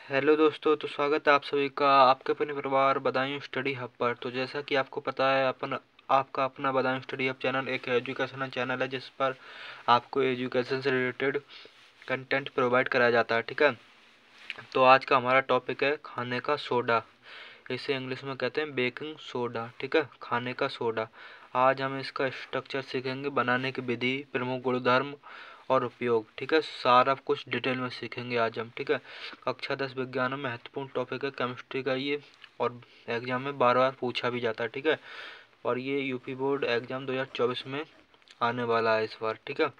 Hello दोस्तों, तो स्वागत है आप सभी का आपके अपने परिवार बदायूं स्टडी हब पर। तो जैसा कि आपको पता है आपका अपना बदायूं स्टडी हब चैनल एक एजुकेशनल चैनल है जिस पर आपको एजुकेशन से रिलेटेड कंटेंट प्रोवाइड कराया जाता है। ठीक है, तो आज का हमारा टॉपिक है खाने का सोडा। इसे इंग्लिश में कहते हैं बेकिंग सोडा। ठीक है, खाने का सोडा। आज हम इसका स्ट्रक्चर सीखेंगे, बनाने की विधि, प्रमुख गुणधर्म और उपयोग। ठीक है, सारा कुछ डिटेल में सीखेंगे आज हम। ठीक है, कक्षा 10 विज्ञान में महत्वपूर्ण टॉपिक है केमिस्ट्री का ये, और एग्जाम में बार बार पूछा भी जाता है। ठीक है, और ये यूपी बोर्ड एग्जाम 2024 में आने वाला है इस बार। ठीक है,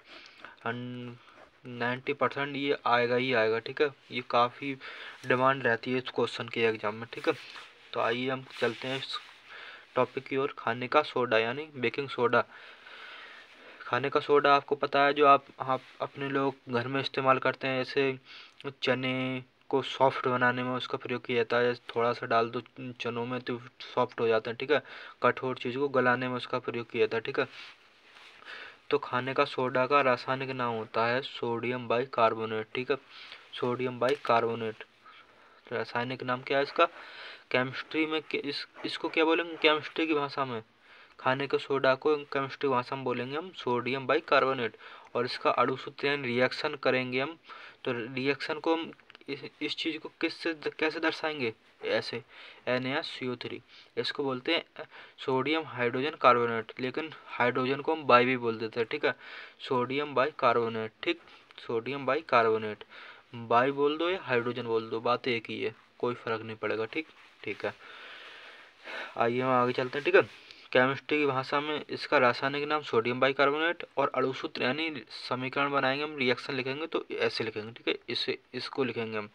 90% ये आएगा ही आएगा। ठीक है, ये काफ़ी डिमांड रहती है इस क्वेश्चन की एग्जाम में। ठीक है, तो आइए हम चलते हैं इस टॉपिक की ओर। खाने का सोडा यानी बेकिंग सोडा। खाने का सोडा आपको पता है, जो आप अपने लोग घर में इस्तेमाल करते हैं। जैसे चने को सॉफ्ट बनाने में उसका प्रयोग किया जाता है। थोड़ा सा डाल दो चनों में तो सॉफ्ट हो जाते हैं। ठीक है, कठोर चीज़ को गलाने में उसका प्रयोग किया जाता है। ठीक है, तो खाने का सोडा का रासायनिक नाम होता है सोडियम बाई कार्बोनेट। ठीक है, सोडियम बाई कार्बोनेट रासायनिक नाम क्या है इसका। केमिस्ट्री में इसको क्या बोलेंगे केमिस्ट्री की भाषा में। खाने के सोडा को केमिस्ट्री भाषा में बोलेंगे हम सोडियम बाई कार्बोनेट। और इसका अणु सूत्र यानी रिएक्शन करेंगे हम। तो रिएक्शन को हम इस चीज़ को किससे कैसे दर्शाएंगे, ऐसे NaCO3। इसको बोलते हैं सोडियम हाइड्रोजन कार्बोनेट, लेकिन हाइड्रोजन को हम बाई भी बोल देते हैं। ठीक है, सोडियम बाई कार्बोनेट। ठीक, सोडियम बाई कार्बोनेट, बाई बोल दो या हाइड्रोजन बोल दो, बात एक ही है, कोई फर्क नहीं पड़ेगा। ठीक ठीक है, आइए हम आगे चलते हैं। ठीक है, केमिस्ट्री की भाषा में इसका रासायनिक नाम सोडियम बाइकार्बोनेट, और अणु सूत्र यानी समीकरण बनाएंगे हम, रिएक्शन लिखेंगे तो ऐसे लिखेंगे। ठीक है, इसे इसको लिखेंगे हम,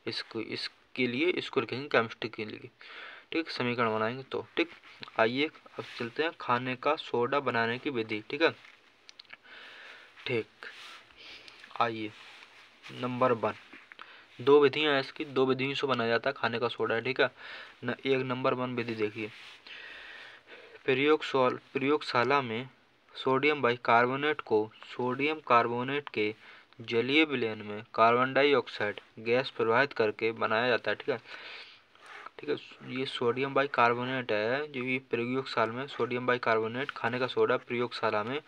इसके लिए इसको लिखेंगे केमिस्ट्री के लिए। ठीक, समीकरण बनाएंगे तो। ठीक, आइए अब चलते हैं खाने का सोडा बनाने की विधि। ठीक है, ठीक, आइए नंबर 1। दो विधियां हैं इसकी, दो विधियों से बनाया जाता है खाने का सोडा। ठीक है, एक नंबर 1 विधि देखिए। प्रयोगशाला में सोडियम बाइकार्बोनेट को सोडियम कार्बोनेट के जलीय विलयन में कार्बन डाइऑक्साइड गैस प्रवाहित करके बनाया जाता है। ठीक है, ठीक है, ये सोडियम बाइकार्बोनेट है जो ये प्रयोगशाला में सोडियम बाइकार्बोनेट खाने का सोडा प्रयोगशाला में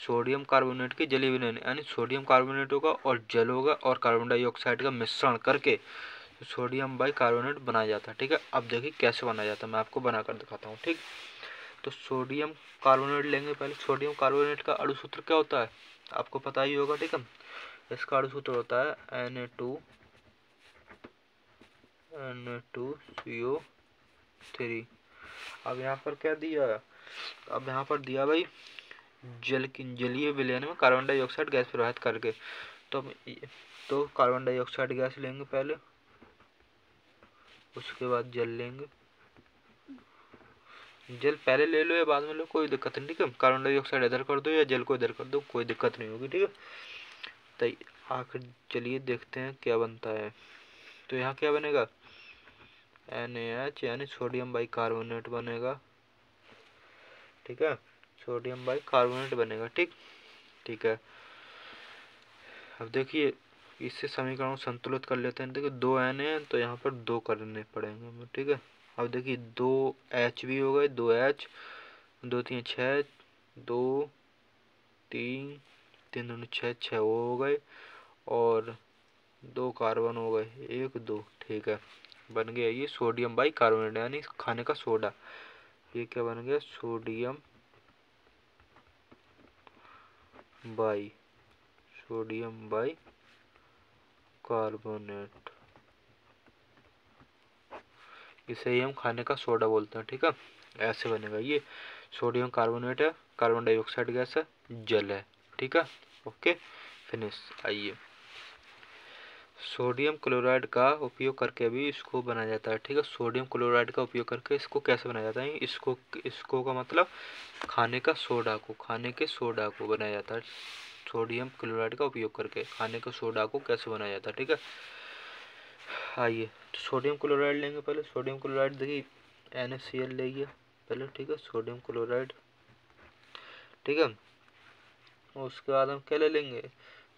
सोडियम कार्बोनेट के जलीय विलयन यानी सोडियम कार्बोनेट होगा और जल होगा और कार्बन डाइऑक्साइड का मिश्रण करके सोडियम बाइकार्बोनेट बनाया जाता है। ठीक है, अब देखिए कैसे बनाया जाता है, मैं आपको बनाकर दिखाता हूँ। ठीक, तो सोडियम कार्बोनेट लेंगे पहले। सोडियम कार्बोनेट का अणु सूत्र क्या होता है आपको पता ही होगा। ठीक है, इसका अणु सूत्र होता है Na2CO3। अब यहाँ पर क्या दिया, अब यहाँ पर दिया भाई जलीय विलयन में कार्बन डाइऑक्साइड गैस प्रवाहित करके। तो कार्बन डाइऑक्साइड गैस लेंगे पहले, उसके बाद जल लेंगे। जल पहले ले लो या बाद में लो, कोई दिक्कत नहीं। ठीक है, कार्बन डाइऑक्साइड इधर कर दो या जल को इधर कर दो, कोई दिक्कत नहीं होगी। ठीक है, तो आखिर चलिए देखते हैं क्या बनता है। तो यहाँ क्या बनेगा, NaH यानी सोडियम बाइकार्बोनेट बनेगा। ठीक है, सोडियम बाइकार्बोनेट बनेगा। ठीक ठीक है, अब देखिए इससे समीकरण संतुलित कर लेते हैं। देखिए 2 Na है तो यहाँ पर 2 करने पड़ेंगे हमें। ठीक है, अब देखिए 2H भी हो गए, 2H, 2 3 6, 2 3 3 2 6 6 वो हो गए, और 2 कार्बन हो गए, 1 2। ठीक है, बन गया ये सोडियम बाई कार्बोनेट यानी खाने का सोडा। ये क्या बन गया, सोडियम बाई कार्बोनेट। इसे ही हम खाने का सोडा बोलते हैं। ठीक है, ऐसे बनेगा ये। सोडियम कार्बोनेट है, कार्बन डाइऑक्साइड गैस है, जल है। ठीक है, ओके, फिनिश। आइए सोडियम क्लोराइड का उपयोग करके भी इसको बनाया जाता है। ठीक है, सोडियम क्लोराइड का उपयोग करके इसको कैसे बनाया जाता है, इसको का मतलब खाने के सोडा को बनाया जाता है। सोडियम क्लोराइड का उपयोग करके खाने के सोडा को कैसे बनाया जाता है। ठीक है, आइए तो सोडियम क्लोराइड लेंगे पहले। सोडियम क्लोराइड देखिए NaCl लेंगे पहले। ठीक है, सोडियम क्लोराइड। ठीक है, उसके बाद हम क्या ले लेंगे,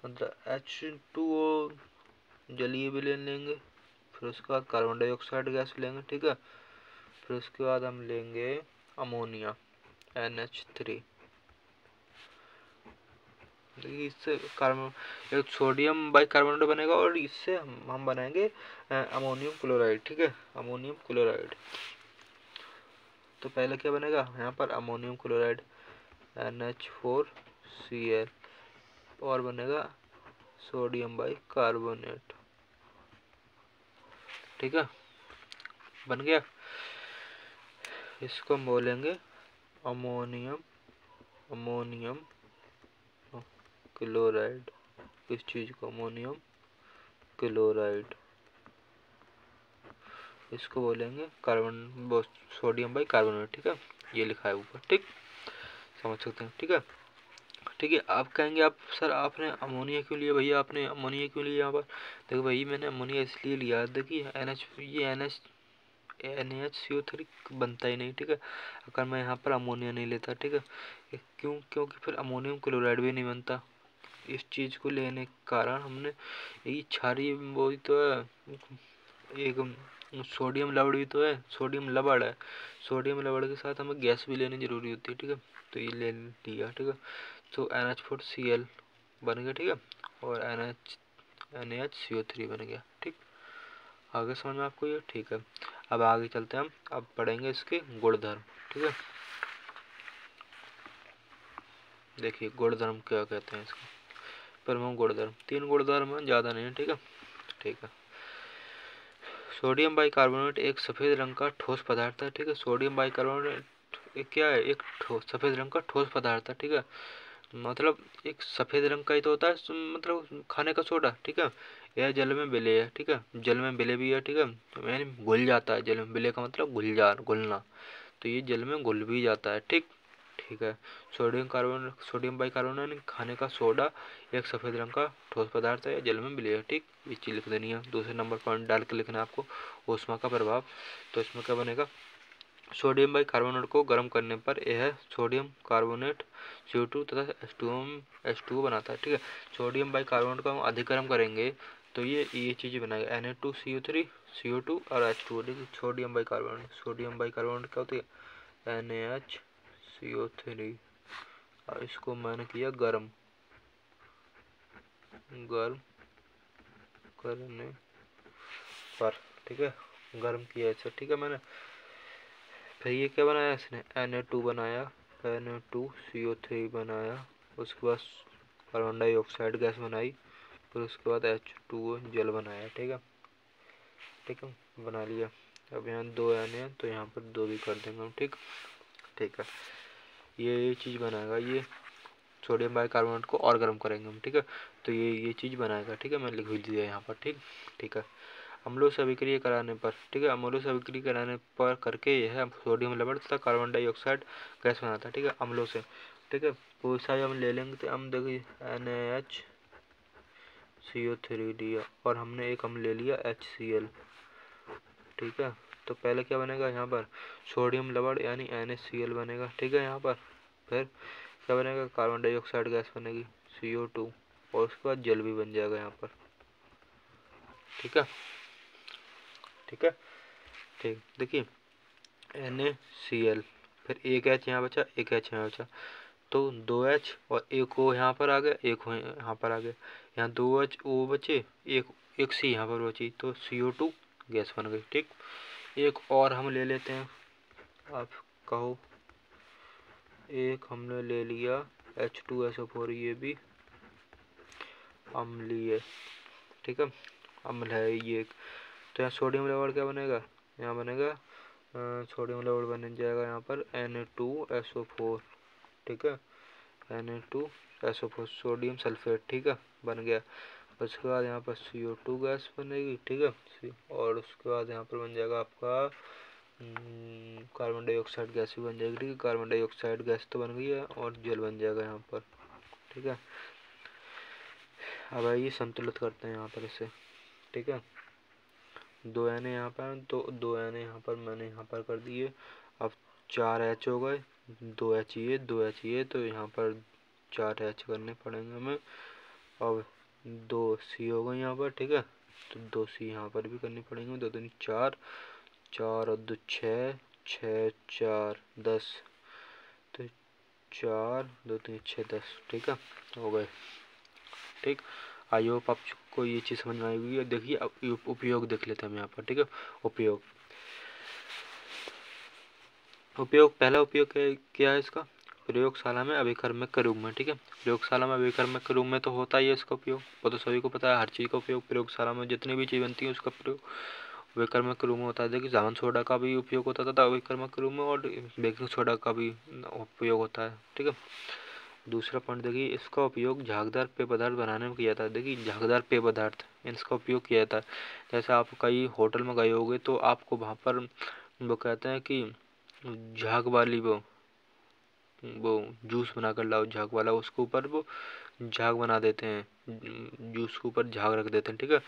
मतलब H2O जलीय विलयन लेंगे। फिर उसके बाद कार्बन डाइऑक्साइड गैस लेंगे, ठीक है। फिर उसके बाद हम लेंगे अमोनिया NH3। देखिए इससे कार्बन एक सोडियम बाइकार्बोनेट बनेगा और इससे हम बनाएंगे अमोनियम क्लोराइड, ठीक है, अमोनियम क्लोराइड। तो पहले क्या बनेगा यहाँ पर अमोनियम क्लोराइड NH4Cl और बनेगा सोडियम बाइकार्बोनेट, ठीक है, बन गया। इसको हम बोलेंगे अमोनियम क्लोराइड। इस चीज को अमोनियम क्लोराइड, इसको बोलेंगे कार्बन सोडियम बाइकार्बोनेट, ठीक है, ये लिखा है ऊपर, ठीक, समझ सकते हैं, ठीक है। ठीक है, आप कहेंगे आप सर आपने अमोनिया क्यों लिया भैया, आपने अमोनिया क्यों लिया यहाँ पर। देखो भाई मैंने अमोनिया इसलिए लिया, देखिए NaHCO3 बनता ही नहीं, ठीक है, अगर मैं यहाँ पर अमोनिया नहीं लेता, ठीक है। क्योंकि फिर अमोनियम क्लोराइड भी नहीं बनता। इस चीज़ को लेने के कारण हमने ये क्षारीय वो तो है, एक सोडियम लवण भी तो है, सोडियम लवण है, सोडियम लवण के साथ हमें गैस भी लेनी जरूरी होती है, ठीक है, तो ये ले लिया, ठीक है। तो NH4Cl बन गया, ठीक है, और NaHCO3 बन गया, ठीक। आगे समझ में आपको ये, ठीक है। अब आगे चलते हैं हम, अब पढ़ेंगे इसके गुणधर्म, ठीक है। देखिए गुणधर्म क्या कहते हैं इसको, प्रमुख गुणधर्म 3 गुणधर्म है, ज़्यादा नहीं है, ठीक है, ठीक है। सोडियम बाइकार्बोनेट एक सफ़ेद रंग का ठोस पदार्थ है, ठीक है, सोडियम बाइकार्बोनेट एक क्या है, एक सफ़ेद रंग का ठोस पदार्थ है, ठीक है, मतलब एक सफ़ेद रंग का ही तो होता है, मतलब खाने का सोडा, ठीक है। यह जल में विलेय है, ठीक है, जल में विलेय भी है, ठीक है, तो यानी घुल जाता है जल में, विलेय का मतलब घुलना, तो ये जल में घुल भी जाता है, ठीक, ठीक है। सोडियम बाइकार्बोनेट खाने का सोडा एक सफ़ेद रंग का ठोस पदार्थ है या जल में विलेय है, ठीक, ये चीज़ लिख देनी है। दूसरे नंबर पॉइंट डाल के लिखना है आपको, ऊष्मा का प्रभाव। तो इसमें क्या बनेगा, सोडियम बाइकार्बोनेट को गर्म करने पर यह सोडियम कार्बोनेट CO2 तथा H2O बनाता है, ठीक है। सोडियम बाइकार्बोनेट को हम अधिक गर्म करेंगे तो ये चीज़ बनाएगा Na2CO3 CO2 और H2O, देखिए सोडियम बाइकार्बोनेट क्या होती है NaHCO3, और इसको मैंने किया गर्म करने पर, ठीक है, गर्म किया इसे, ठीक है मैंने। फिर ये क्या बनाया इसने Na2 बनाया, Na2CO3 बनाया, उसके बाद कार्बन डाइऑक्साइड गैस बनाई, फिर उसके बाद H2O जल बनाया, ठीक है, ठीक है, बना लिया। अब यहाँ 2 है तो यहाँ पर 2 भी कर देंगे हम, ठीक, ठीक है। ये चीज़ बनाएगा, ये सोडियम बाइकार्बोनेट को और गर्म करेंगे हम, ठीक है, तो ये चीज़ बनाएगा, ठीक है, मैं लिख भी दिया यहाँ पर, ठीक, ठीक है। अम्लों से अभिक्रिया कराने पर, ठीक है, अम्लों से अभिक्रिया कराने पर करके यह सोडियम लवण तथा कार्बन डाइऑक्साइड गैस बनाता है, ठीक है, अम्लों से, ठीक है। कोई सा हम ले लेंगे तो हम देखिए NaHCO3 लिया और हमने एक हम ले लिया HCl, ठीक है। तो पहले क्या बनेगा यहाँ पर सोडियम लवण यानी NaCl बनेगा, ठीक है, यहाँ पर फिर क्या बनेगा कार्बन डाइऑक्साइड गैस बनेगी CO2 और उसके बाद जल भी बन जाएगा यहाँ पर, ठीक है, ठीक है, ठीक। देखिए NaCl, फिर एक H यहाँ बचा, एक H यहाँ बचा, तो 2H और एक O यहाँ पर आ गया, एक O यहाँ पर आ गया, यहाँ 2H O बचे, एक C यहाँ पर बची, तो CO2 गैस बन गई, ठीक। एक और हम ले लेते हैं, आप कहो, एक हमने ले लिया H2SO4, ये भी अम्लीय, ठीक है, अम्ल है ये। तो यहाँ सोडियम लवण क्या बनेगा, यहाँ बनेगा सोडियम लवण बन जाएगा यहाँ पर Na2SO4, ठीक है, Na2SO4 सोडियम सल्फेट, ठीक है, बन गया। उसके बाद यहाँ पर CO2 गैस बनेगी, ठीक है, और उसके बाद यहाँ पर बन जाएगा आपका कार्बन डाइऑक्साइड गैस भी बन जाएगी, ठीक है, कार्बन डाइऑक्साइड गैस तो बन गई है और जल बन जाएगा यहाँ पर, ठीक है। अब आइए संतुलित करते हैं यहाँ पर इसे, ठीक है, 2 Na यहाँ पर, तो 2 Na यहाँ पर मैंने यहाँ पर कर दिए। अब 4 H हो गए, 2 H ये तो यहाँ पर 4 H करने पड़ेंगे हमें। अब 2 C हो गए यहाँ पर, ठीक है, तो 2 सी यहाँ पर भी करनी पड़ेंगे। 2 दूनी 4, 4 और 2 6, 6 4 10, तो 4 2 3 6 10, ठीक है, हो गए। ठीक, आई होप आपको ये चीज़ समझ में आई हुई है। देखिए अब उपयोग देख लेते हैं हम यहाँ पर, ठीक है। उपयोग, पहला उपयोग क्या है इसका? प्रयोगशाला में अभिकर्मक रूप में, ठीक है। प्रयोगशाला में अभिकर्मक रूप में तो होता ही है इसका उपयोग, वो तो सभी को पता है। हर चीज़ का उपयोग प्रयोगशाला में, जितनी भी चीज़ बनती है उसका प्रयोग अभिकर्मक रूप में होता है। देखिए जामुन सोडा का भी उपयोग होता था अभिकर्मक रूप में, और बेकिंग सोडा का भी उपयोग होता है, ठीक है। दूसरा पॉइंट देखिए, इसका उपयोग झागदार पेय पदार्थ बनाने में किया जाता है। देखिए झागदार पेय पदार्थ, इसका उपयोग किया जाता है। जैसे आप कहीं होटल में गए होगे तो आपको वहाँ पर वो कहते हैं कि झाग वाली वो जूस बना कर लाओ, झाग वाला, उसके ऊपर वो झाग बना देते हैं, जूस के ऊपर झाग रख देते हैं, ठीक है।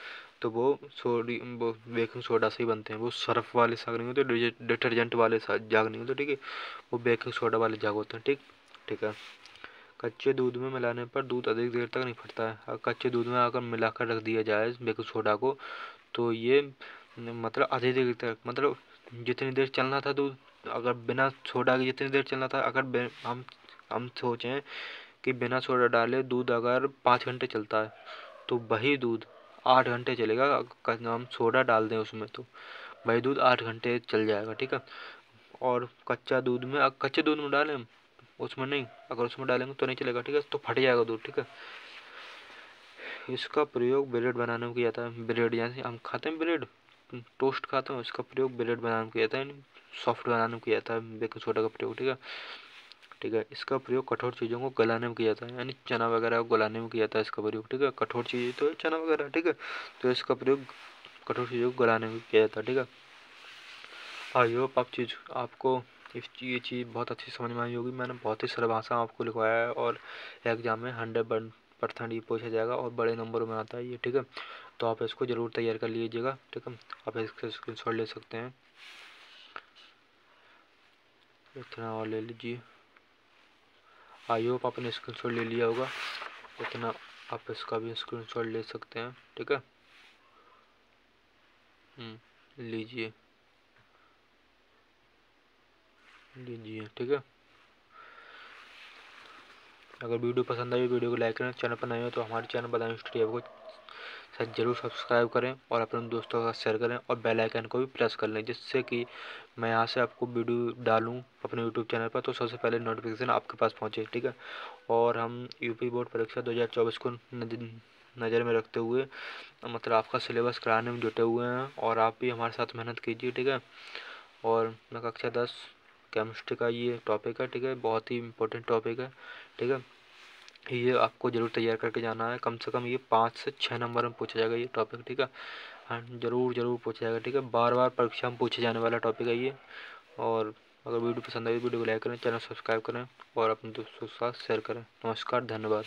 तो वो वो बेकिंग सोडा से ही बनते हैं। वो सर्फ वाले झाग नहीं होते, डिटर्जेंट वाले झाग नहीं होते, ठीक है। वो बेकिंग सोडा वाले झाग होते हैं, ठीक, ठीक है। कच्चे दूध में मिलाने पर दूध अधिक देर तक नहीं फटता है। अगर कच्चे दूध में अगर मिलाकर रख दिया जाए बेकिंग सोडा को, तो ये मतलब अधिक देर तक, मतलब जितनी देर चलना था दूध, अगर बिना सोडा के जितनी देर चलना था, अगर हम सोचें कि बिना सोडा डाले दूध अगर 5 घंटे चलता है, तो वही दूध 8 घंटे चलेगा। अगर हम सोडा डाल दें उसमें, तो वही दूध 8 घंटे चल जाएगा, ठीक है। और कच्चा दूध में, कच्चे दूध में डालें उसमें नहीं, अगर उसमें डालेंगे तो नहीं चलेगा, ठीक है, तो फट जाएगा दूध, ठीक है। इसका प्रयोग ब्रेड बनाने में किया जाता है। ब्रेड जैसे हम खाते हैं, ब्रेड टोस्ट खाते हैं, उसका प्रयोग ब्रेड बनाने में किया जाता है, सॉफ्ट बनाने में किया जाता है बेकिंग सोडा का प्रयोग, ठीक है, ठीक है। इसका प्रयोग कठोर चीज़ों को गलाने में किया जाता है, यानी चना वगैरह को गलाने में किया जाता है इसका प्रयोग, ठीक है। कठोर चीज़ें तो चना वगैरह, ठीक है, तो इसका प्रयोग कठोर चीज़ों को गलाने में किया जाता है, ठीक है। आई होप आपको ये चीज़ बहुत अच्छी समझ में आई होगी। मैंने बहुत ही सरल भाषा में आपको लिखवाया है, और एग्जाम में 100% ये पूछा जाएगा, और बड़े नंबरों में आता है ये, ठीक है। तो आप इसको ज़रूर तैयार कर लीजिएगा, ठीक है। आप इसका स्क्रीनशॉट ले सकते हैं, इतना और ले लीजिए। आई होप आपने स्क्रीनशॉट ले लिया होगा, इतना आप इसका भी स्क्रीनशॉट ले सकते हैं, ठीक है। लीजिए लीजिए, ठीक है। अगर वीडियो पसंद आई, वीडियो को लाइक करें, चैनल पर नए हो तो हमारे चैनल बदायूं स्टडी को शायद जरूर सब्सक्राइब करें, और अपने दोस्तों के साथ शेयर करें, और बेल आइकन को भी प्रेस कर लें, जिससे कि मैं यहाँ से आपको वीडियो डालूँ अपने यूट्यूब चैनल पर तो सबसे पहले नोटिफिकेशन आपके पास पहुँचे, ठीक है। और हम यूपी बोर्ड परीक्षा 2024 को नज़र में रखते हुए मतलब आपका सिलेबस कराने में जुटे हुए हैं, और आप भी हमारे साथ मेहनत कीजिए, ठीक है। और मैं कक्षा 10 केमिस्ट्री का ये टॉपिक है, ठीक है, बहुत ही इम्पोर्टेंट टॉपिक है, ठीक है। ये आपको ज़रूर तैयार करके जाना है, कम से कम ये 5 से 6 नंबर में पूछा जाएगा ये टॉपिक, ठीक है। हाँ, ज़रूर पूछा जाएगा, ठीक है। बार बार परीक्षा में पूछे जाने वाला टॉपिक है ये। और अगर वीडियो पसंद आई, वीडियो को लाइक करें, चैनल सब्सक्राइब करें, और अपने दोस्तों के साथ शेयर करें। नमस्कार, धन्यवाद।